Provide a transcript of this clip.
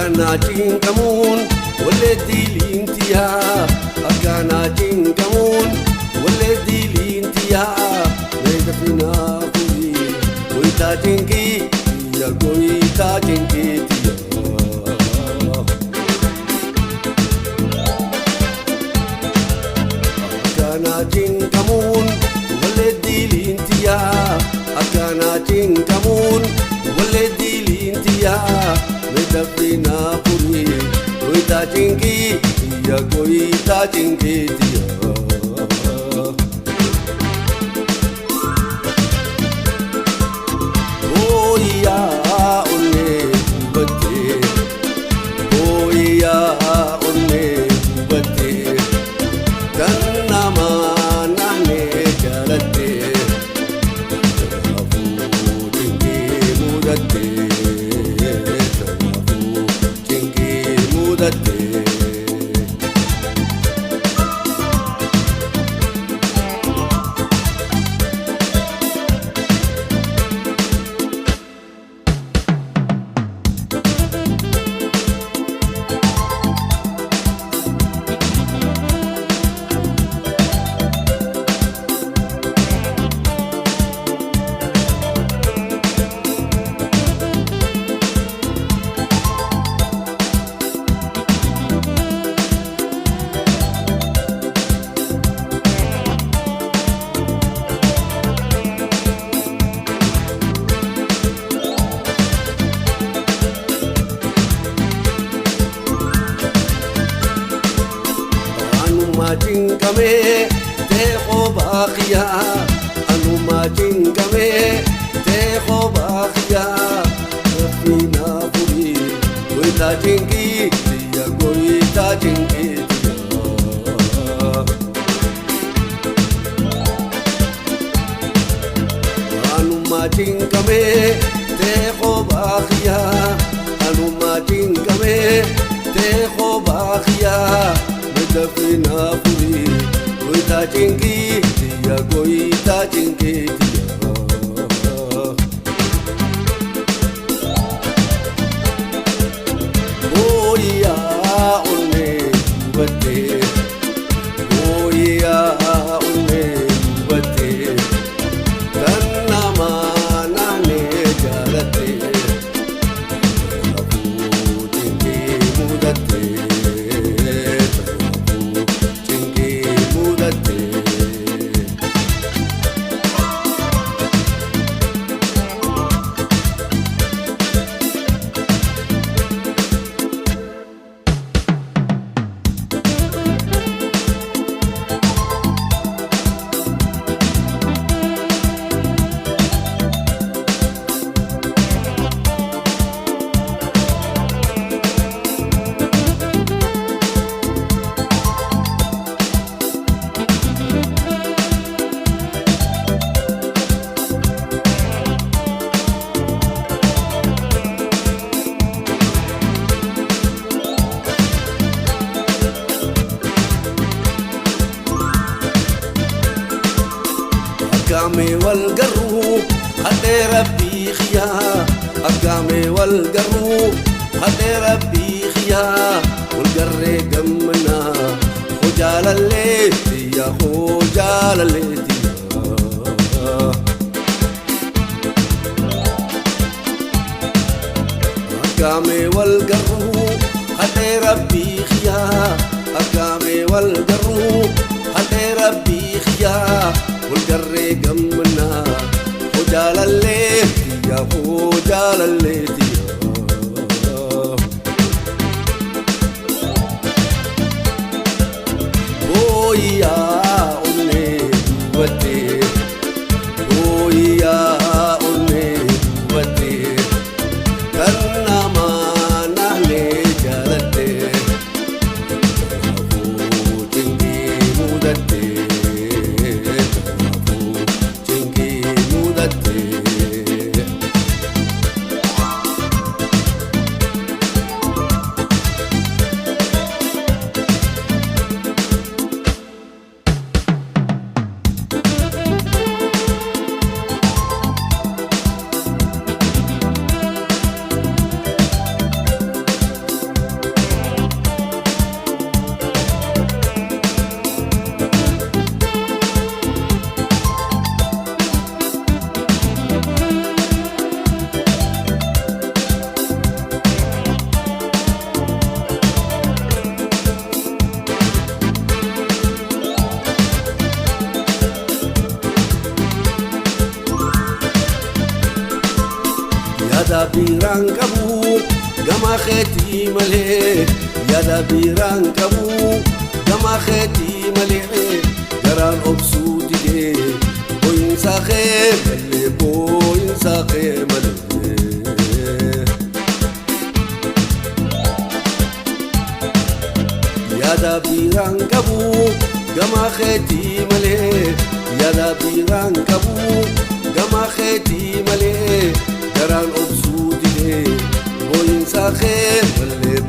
أكانا جنكمون والذي لينتيا أكانا جنكمون والذي لينتيا ويدفنا قوي ويتا جنكي يا قويتا جنكي أكانا جنكمون والذي لينتيا أكانا جنكمون والذي لينتيا ويدفنا قوي ويتا جنكي يا قويتا جنكي Jinkame te khobakhya anuma jinkame te khobakhya rafina puri goita jinki ya goita jinki anuma jinkame te khobakhya anuma jinkame te khobakhya dafina puri goita jinki ya goita jinki oya onne bate oya onne bate tanna manane jalate abu jinki mudate أقامي والقرو خلي ربي خيا أقامي والقرو خلي ربي خيا والقري قمنا خجال الليل يا خجال الليل أقامي والقرو خلي ربي خيا أقامي والقرو خلي ربي خيا والقري قمنا خجال الليل يا خجال الليل يا أمي ودي يا أمي ودي كنا ما نهلي جلتي أبو جنكي مودتي أبو جنكي مودتي yaada biraan qabu gama keetii malee yaada biraan qabu gama keetii malee garaan obsuu didee boo'insa kee malee boo'insa kee malee yaada biraan qabu gama keetii malee yaada biraan qabu gama keetii malee garaan obsuu didee boo'insa kee malee